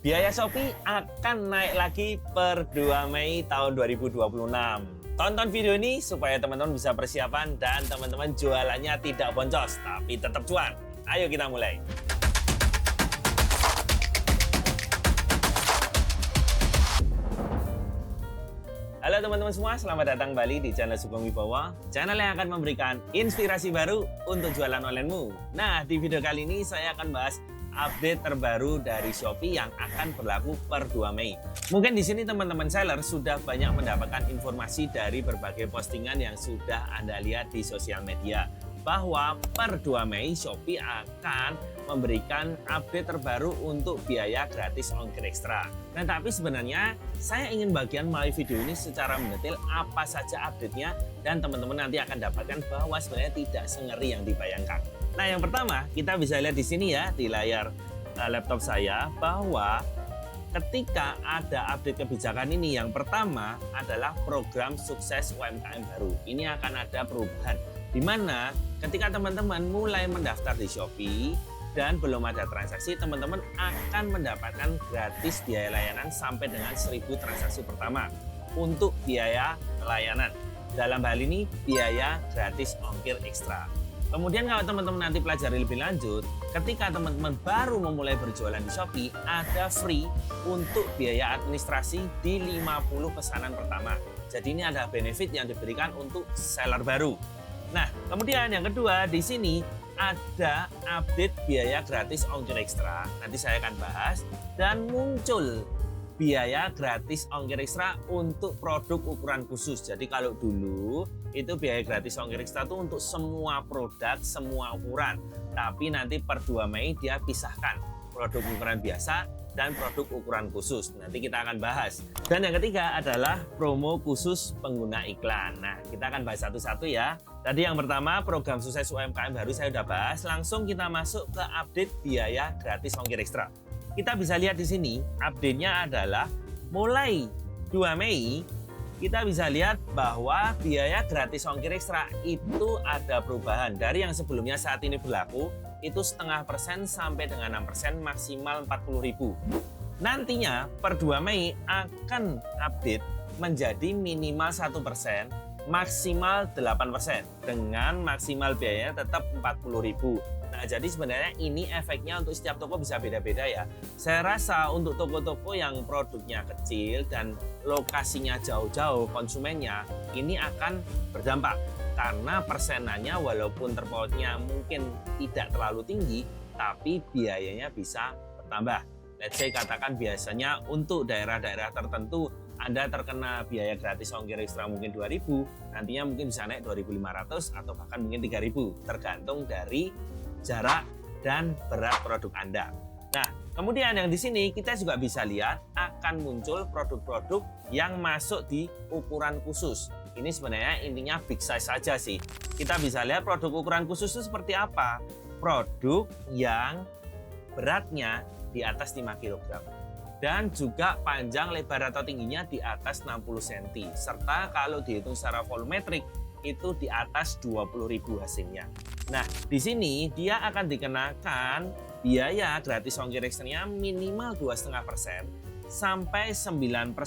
Biaya Shopee akan naik lagi per 2 Mei tahun 2026. Tonton video ini supaya teman-teman bisa persiapan dan teman-teman jualannya tidak boncos, tapi tetap cuan. Ayo kita mulai. Halo teman-teman semua, selamat datang kembali di channel Sugeng Wibowo, channel yang akan memberikan inspirasi baru untuk jualan onlinemu. Nah, di video kali ini saya akan bahas update terbaru dari Shopee yang akan berlaku per 2 Mei. Mungkin di sini teman-teman seller sudah banyak mendapatkan informasi dari berbagai postingan yang sudah Anda lihat di sosial media bahwa per 2 Mei Shopee akan memberikan update terbaru untuk biaya gratis ongkir ekstra. Nah, tapi sebenarnya saya ingin bagian melalui video ini secara mendetail apa saja update-nya dan teman-teman nanti akan dapatkan bahwa sebenarnya tidak sengeri yang dibayangkan. Nah, yang pertama kita bisa lihat di sini ya di layar laptop saya bahwa ketika ada update kebijakan ini, yang pertama adalah program sukses UMKM baru. Ini akan ada perubahan di mana ketika teman-teman mulai mendaftar di Shopee dan belum ada transaksi, teman-teman akan mendapatkan gratis biaya layanan sampai dengan 1000 transaksi pertama untuk biaya layanan. Dalam hal ini biaya gratis ongkir ekstra. Kemudian kalau teman-teman nanti pelajari lebih lanjut, ketika teman-teman baru memulai berjualan di Shopee, ada free untuk biaya administrasi di 50 pesanan pertama. Jadi ini ada benefit yang diberikan untuk seller baru. Nah, kemudian yang kedua di sini ada update biaya gratis ongkir ekstra. Nanti saya akan bahas dan muncul biaya gratis ongkir ekstra untuk produk ukuran khusus. Jadi kalau dulu itu biaya gratis ongkir ekstra itu untuk semua produk, semua ukuran. Tapi nanti per 2 Mei dia pisahkan produk ukuran biasa dan produk ukuran khusus. Nanti kita akan bahas. Dan yang ketiga adalah promo khusus pengguna iklan. Nah, kita akan bahas satu-satu ya. Tadi yang pertama program sukses UMKM baru saya udah bahas. Langsung kita masuk ke update biaya gratis ongkir ekstra. Kita bisa lihat di sini update-nya adalah mulai 2 Mei kita bisa lihat bahwa biaya gratis ongkir ekstra itu ada perubahan dari yang sebelumnya saat ini berlaku itu 0,5% sampai dengan 6% maksimal 40.000. Nantinya per 2 Mei akan update menjadi minimal 1%, maksimal 8% dengan maksimal biayanya tetap 40.000. Nah, jadi sebenarnya ini efeknya untuk setiap toko bisa beda-beda ya. Saya rasa untuk toko-toko yang produknya kecil dan lokasinya jauh-jauh konsumennya, ini akan berdampak. Karena persenannya walaupun terpautnya mungkin tidak terlalu tinggi, tapi biayanya bisa bertambah. Let's say katakan biasanya untuk daerah-daerah tertentu Anda terkena biaya gratis ongkir ekstra mungkin 2.000, nantinya mungkin bisa naik 2.500 atau bahkan mungkin 3.000, tergantung dari jarak dan berat produk Anda. Nah, kemudian yang di sini kita juga bisa lihat akan muncul produk-produk yang masuk di ukuran khusus. Ini sebenarnya intinya big size saja sih. Kita bisa lihat produk ukuran khusus itu seperti apa. Produk yang beratnya di atas 5 kg. Dan juga panjang, lebar atau tingginya di atas 60 cm. Serta kalau dihitung secara volumetrik itu di atas 20.000 hasilnya. Nah, di sini dia akan dikenakan biaya gratis ongkir ekstranya minimal 2,5% sampai 9%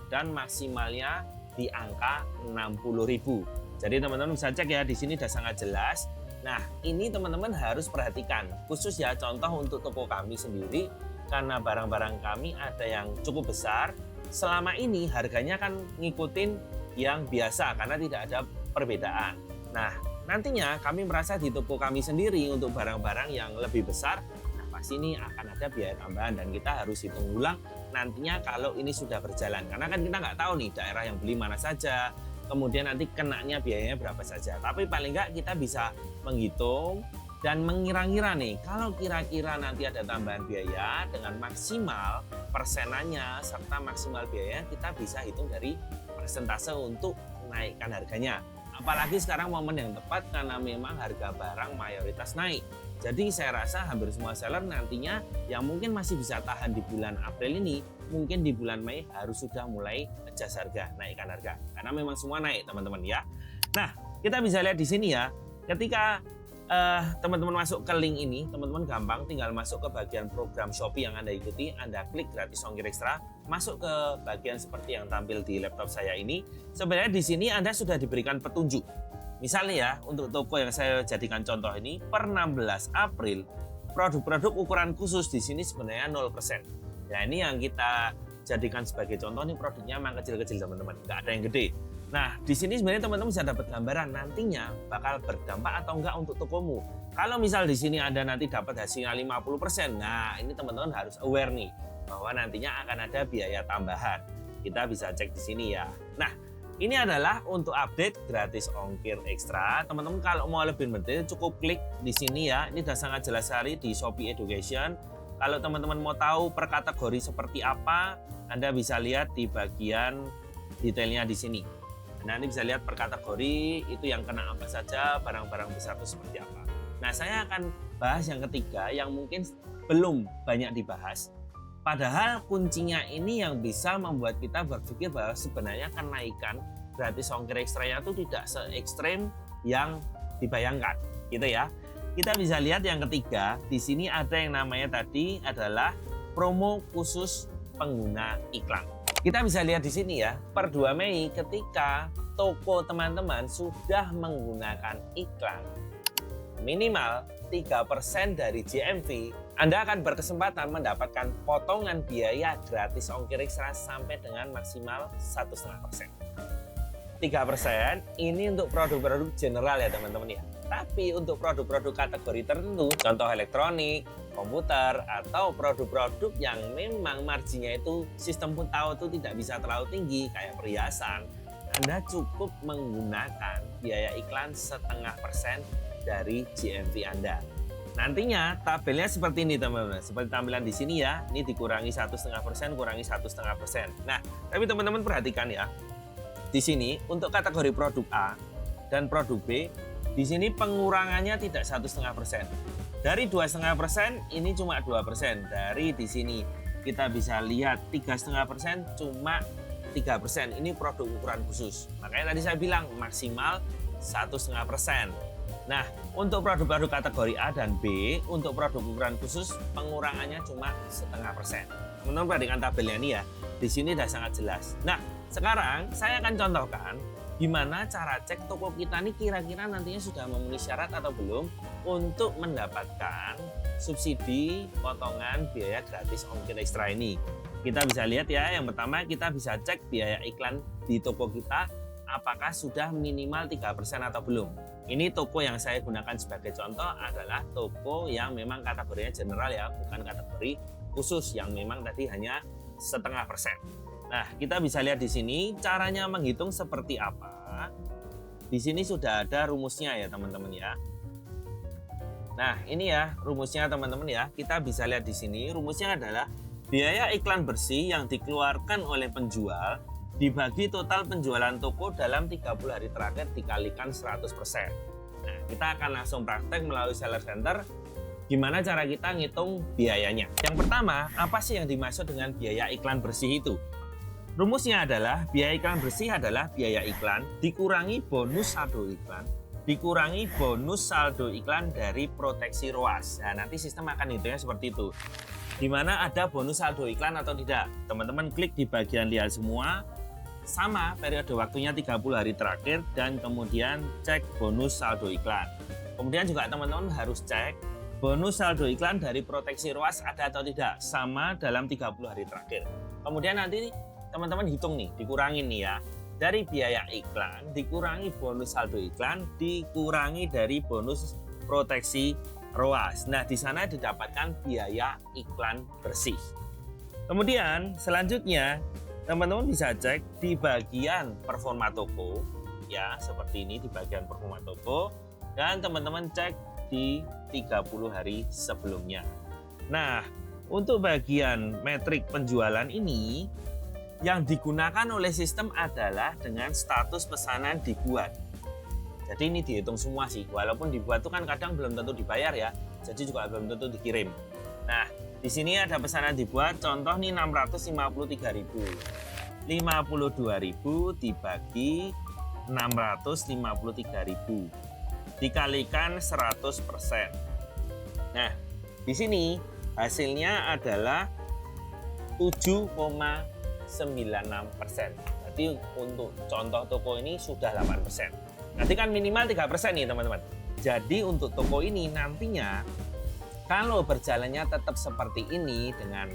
dan maksimalnya di angka 60.000. Jadi teman-teman bisa cek ya, di sini sudah sangat jelas. Nah, ini teman-teman harus perhatikan. Khusus ya, contoh untuk toko kami sendiri, karena barang-barang kami ada yang cukup besar, selama ini harganya kan ngikutin yang biasa karena tidak ada perbedaan. Nah, nantinya kami merasa di toko kami sendiri untuk barang-barang yang lebih besar, nah pasti ini akan ada biaya tambahan dan kita harus hitung ulang nantinya kalau ini sudah berjalan. Karena kan kita nggak tahu nih daerah yang beli mana saja, kemudian nanti kenanya biayanya berapa saja. Tapi paling nggak kita bisa menghitung dan mengira-ngira nih, kalau kira-kira nanti ada tambahan biaya dengan maksimal persenannya serta maksimal biaya, kita bisa hitung dari persentase untuk menaikkan harganya. Apalagi sekarang momen yang tepat karena memang harga barang mayoritas naik. Jadi saya rasa hampir semua seller nantinya yang mungkin masih bisa tahan di bulan April ini, mungkin di bulan Mei harus sudah mulai adjust harga, naikkan harga. Karena memang semua naik teman-teman ya. Nah, kita bisa lihat di sini ya, ketika teman-teman masuk ke link ini, teman-teman gampang tinggal masuk ke bagian program Shopee yang Anda ikuti, Anda klik gratis ongkir ekstra, masuk ke bagian seperti yang tampil di laptop saya ini. Sebenarnya di sini Anda sudah diberikan petunjuk. Misalnya ya, untuk toko yang saya jadikan contoh ini, per 16 April, produk-produk ukuran khusus di sini sebenarnya 0%. Nah, ini yang kita jadikan sebagai contoh, nih produknya memang kecil-kecil teman-teman, nggak ada yang gede. Nah, di sini sebenarnya teman-teman bisa dapat gambaran nantinya bakal berdampak atau enggak untuk tokomu. Kalau misal di sini Anda nanti dapat hasilnya 50%, nah ini teman-teman harus aware nih bahwa nantinya akan ada biaya tambahan. Kita bisa cek di sini ya. Nah, ini adalah untuk update gratis ongkir ekstra. Teman-teman kalau mau lebih detail cukup klik di sini ya. Ini sudah sangat jelas sekali di Shopee Education. Kalau teman-teman mau tahu per kategori seperti apa, Anda bisa lihat di bagian detailnya di sini. Nanti bisa lihat per kategori itu yang kena apa saja, barang-barang besar itu seperti apa. Nah, saya akan bahas yang ketiga yang mungkin belum banyak dibahas. Padahal kuncinya ini yang bisa membuat kita berpikir bahwa sebenarnya kenaikan gratis ongkir ekstranya itu tidak se-ekstrem yang dibayangkan, gitu ya. Kita bisa lihat yang ketiga, di sini ada yang namanya tadi adalah promo khusus pengguna iklan. Kita bisa lihat di sini ya, per 2 Mei ketika toko teman-teman sudah menggunakan iklan minimal 3% dari GMV, Anda akan berkesempatan mendapatkan potongan biaya gratis ongkir ekstra sampai dengan maksimal 1,5%. 3% ini untuk produk-produk general ya teman-teman ya. Tapi untuk produk-produk kategori tertentu, contoh elektronik, komputer, atau produk-produk yang memang marginnya itu sistem pun tahu itu tidak bisa terlalu tinggi kayak perhiasan, Anda cukup menggunakan biaya iklan 0,5% dari GMV Anda. Nantinya tabelnya seperti ini teman-teman, seperti tampilan di sini ya, ini dikurangi 1,5%, kurangi 1,5%. Nah, tapi teman-teman perhatikan ya, di sini untuk kategori produk A dan produk B, di sini pengurangannya tidak 1,5%. Dari 2,5% ini cuma 2%. Dari di sini kita bisa lihat 3,5% cuma 3%. Ini produk ukuran khusus. Makanya tadi saya bilang maksimal 1,5%. Nah, untuk produk-produk kategori A dan B, untuk produk ukuran khusus pengurangannya cuma 0,5%. Teman-teman perhatikan tabelnya ini ya. Di sini sudah sangat jelas. Nah, sekarang saya akan contohkan gimana cara cek toko kita nih kira-kira nantinya sudah memenuhi syarat atau belum untuk mendapatkan subsidi potongan biaya gratis ongkir ekstra ini. Kita bisa lihat ya, yang pertama kita bisa cek biaya iklan di toko kita apakah sudah minimal 3% atau belum. Ini toko yang saya gunakan sebagai contoh adalah toko yang memang kategorinya general ya, bukan kategori khusus yang memang tadi hanya 0,5%. Nah, kita bisa lihat di sini caranya menghitung seperti apa. Di sini sudah ada rumusnya ya teman-teman ya. Nah, ini ya rumusnya teman-teman ya. Kita bisa lihat di sini rumusnya adalah biaya iklan bersih yang dikeluarkan oleh penjual dibagi total penjualan toko dalam 30 hari terakhir dikalikan 100%. Nah, kita akan langsung praktek melalui Seller Center. Gimana cara kita ngitung biayanya? Yang pertama, apa sih yang dimaksud dengan biaya iklan bersih itu? Rumusnya adalah biaya iklan bersih adalah biaya iklan dikurangi bonus saldo iklan, dikurangi bonus saldo iklan dari proteksi ROAS. Nah, nanti sistem akan hitungnya seperti itu. Di mana ada bonus saldo iklan atau tidak. Teman-teman klik di bagian lihat semua, sama periode waktunya 30 hari terakhir dan kemudian cek bonus saldo iklan. Kemudian juga teman-teman harus cek bonus saldo iklan dari proteksi ROAS ada atau tidak, sama dalam 30 hari terakhir. Kemudian nanti teman-teman hitung nih, dikurangin nih ya. Dari biaya iklan, dikurangi bonus saldo iklan, dikurangi dari bonus proteksi ROAS. Nah, di sana didapatkan biaya iklan bersih. Kemudian selanjutnya, teman-teman bisa cek di bagian performa toko, ya seperti ini di bagian performa toko, dan teman-teman cek di 30 hari sebelumnya. Nah, untuk bagian metrik penjualan ini, yang digunakan oleh sistem adalah dengan status pesanan dibuat. Jadi ini dihitung semua sih, walaupun dibuat itu kan kadang belum tentu dibayar ya, jadi juga belum tentu dikirim. Nah, di sini ada pesanan dibuat, contoh nih 653.000. 52.000 dibagi 653.000. dikalikan 100%. Nah, di sini hasilnya adalah 7,96%. Jadi untuk contoh toko ini sudah 8%. Nanti kan minimal 3% nih teman-teman. Jadi untuk toko ini nantinya kalau berjalannya tetap seperti ini dengan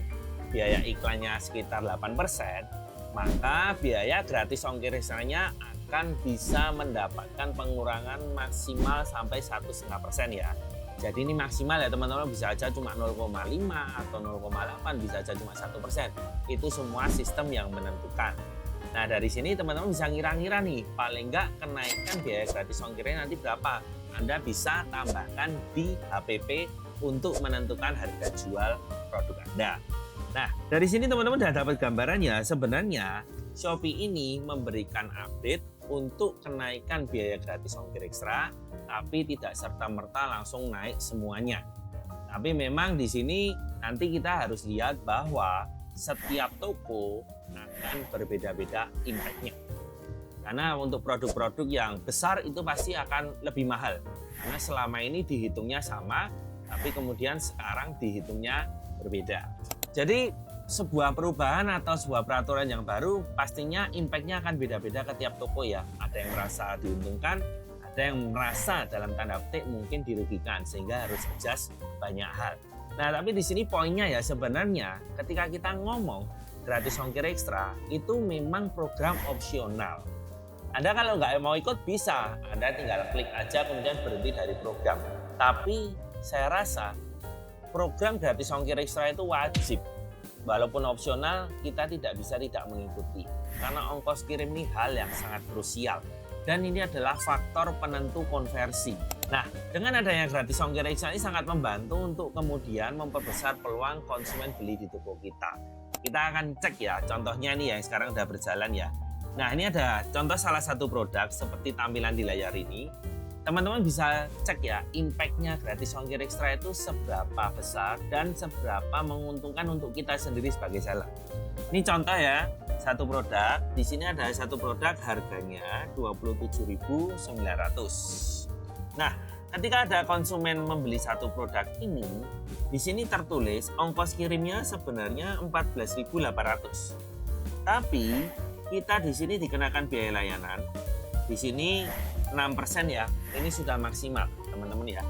biaya iklannya sekitar 8%, maka biaya gratis ongkir ekstranya akan bisa mendapatkan pengurangan maksimal sampai 1,5% ya. Jadi ini maksimal ya teman-teman, bisa aja cuma 0,5 atau 0,8, bisa aja cuma 1%. Itu semua sistem yang menentukan. Nah dari sini teman-teman bisa ngira-ngira nih, paling nggak kenaikan biaya gratis ongkirnya nanti berapa. Anda bisa tambahkan di HPP untuk menentukan harga jual produk Anda. Nah dari sini teman-teman sudah dapat gambarannya, sebenarnya Shopee ini memberikan update untuk kenaikan biaya gratis ongkir ekstra, tapi tidak serta-merta langsung naik semuanya. Tapi memang di sini nanti kita harus lihat bahwa setiap toko akan berbeda-beda impact-nya. Karena untuk produk-produk yang besar itu pasti akan lebih mahal. Karena selama ini dihitungnya sama, tapi kemudian sekarang dihitungnya berbeda. Jadi sebuah perubahan atau sebuah peraturan yang baru pastinya impact-nya akan beda-beda ke tiap toko ya. Ada yang merasa diuntungkan, ada yang merasa dalam tanda petik mungkin dirugikan sehingga harus adjust banyak hal. Nah, tapi di sini poinnya ya sebenarnya ketika kita ngomong gratis ongkir ekstra itu memang program opsional. Anda kalau nggak mau ikut bisa, Anda tinggal klik aja kemudian berhenti dari program. Tapi saya rasa program gratis ongkir ekstra itu wajib. Walaupun opsional, kita tidak bisa tidak mengikuti. Karena ongkos kirim ini hal yang sangat krusial. Dan ini adalah faktor penentu konversi. Nah, dengan adanya gratis ongkir ekstra ini sangat membantu untuk kemudian memperbesar peluang konsumen beli di toko kita. Kita akan cek ya, contohnya ini yang sekarang sudah berjalan ya. Nah, ini ada contoh salah satu produk seperti tampilan di layar ini. Teman-teman bisa cek ya, impact-nya gratis ongkir ekstra itu seberapa besar dan seberapa menguntungkan untuk kita sendiri sebagai seller. Ini contoh ya, satu produk. Di sini ada satu produk harganya 27.900. Nah, ketika ada konsumen membeli satu produk ini, di sini tertulis ongkos kirimnya sebenarnya 14.800. Tapi kita di sini dikenakan biaya layanan. Di sini 6% ya, ini sudah maksimal teman-teman ya,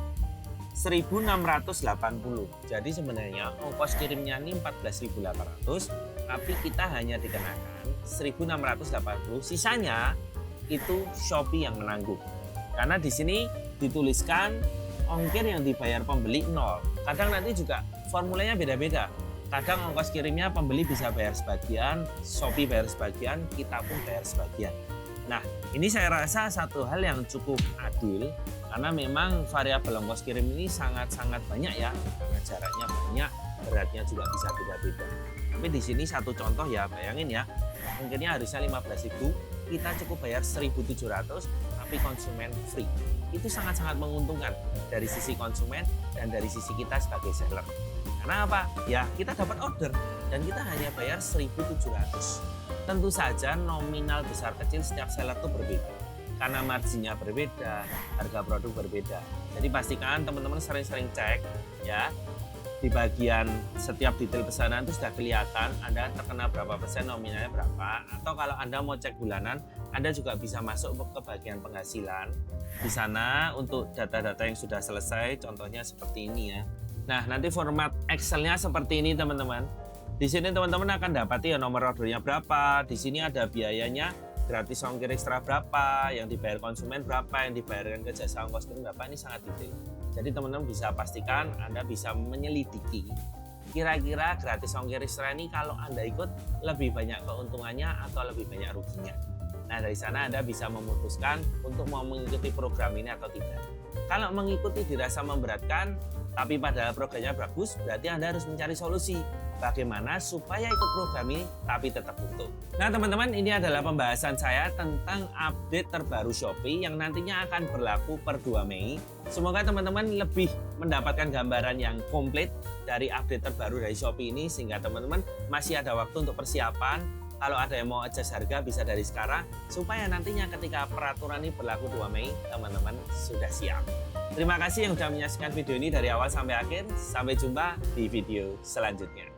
1.680. Jadi sebenarnya ongkos kirimnya ini 14.800, tapi kita hanya dikenakan 1.680. Sisanya itu Shopee yang menanggung. Karena di sini dituliskan ongkir yang dibayar pembeli 0. Kadang nanti juga formulanya beda-beda. Kadang ongkos kirimnya pembeli bisa bayar sebagian, Shopee bayar sebagian, kita pun bayar sebagian. Nah, ini saya rasa satu hal yang cukup adil karena memang variabel ongkos kirim ini sangat-sangat banyak ya, karena jaraknya banyak, beratnya juga bisa beda-beda. Tapi di sini satu contoh ya, bayangin ya, ongkirnya harusnya 15.000, kita cukup bayar 1.700, tapi konsumen free. Itu sangat-sangat menguntungkan dari sisi konsumen dan dari sisi kita sebagai seller. Karena apa? Ya, kita dapat order dan kita hanya bayar 1.700. Tentu saja nominal besar kecil setiap seller itu berbeda. Karena marginnya berbeda, harga produk berbeda. Jadi pastikan teman-teman sering-sering cek ya. Di bagian setiap detail pesanan itu sudah kelihatan Anda terkena berapa persen, nominalnya berapa. Atau kalau Anda mau cek bulanan, Anda juga bisa masuk ke bagian penghasilan. Di sana untuk data-data yang sudah selesai, contohnya seperti ini ya. Nah, nanti format Excel-nya seperti ini teman-teman. Di sini teman-teman akan dapati ya nomor ordernya berapa, di sini ada biayanya gratis ongkir ekstra berapa, yang dibayar konsumen berapa, yang dibayarkan ke jasa ongkos kirim berapa, ini sangat detail. Jadi teman-teman bisa pastikan Anda bisa menyelidiki kira-kira gratis ongkir ekstra ini kalau Anda ikut lebih banyak keuntungannya atau lebih banyak ruginya. Nah dari sana Anda bisa memutuskan untuk mau mengikuti program ini atau tidak. Kalau mengikuti dirasa memberatkan, tapi padahal programnya bagus, berarti Anda harus mencari solusi bagaimana supaya ikut program ini tapi tetap untung. Nah teman-teman, ini adalah pembahasan saya tentang update terbaru Shopee yang nantinya akan berlaku per 2 Mei. Semoga teman-teman lebih mendapatkan gambaran yang komplit dari update terbaru dari Shopee ini sehingga teman-teman masih ada waktu untuk persiapan. Kalau ada yang mau adjust harga bisa dari sekarang, supaya nantinya ketika peraturan ini berlaku 2 Mei, teman-teman sudah siap. Terima kasih yang sudah menyaksikan video ini dari awal sampai akhir. Sampai jumpa di video selanjutnya.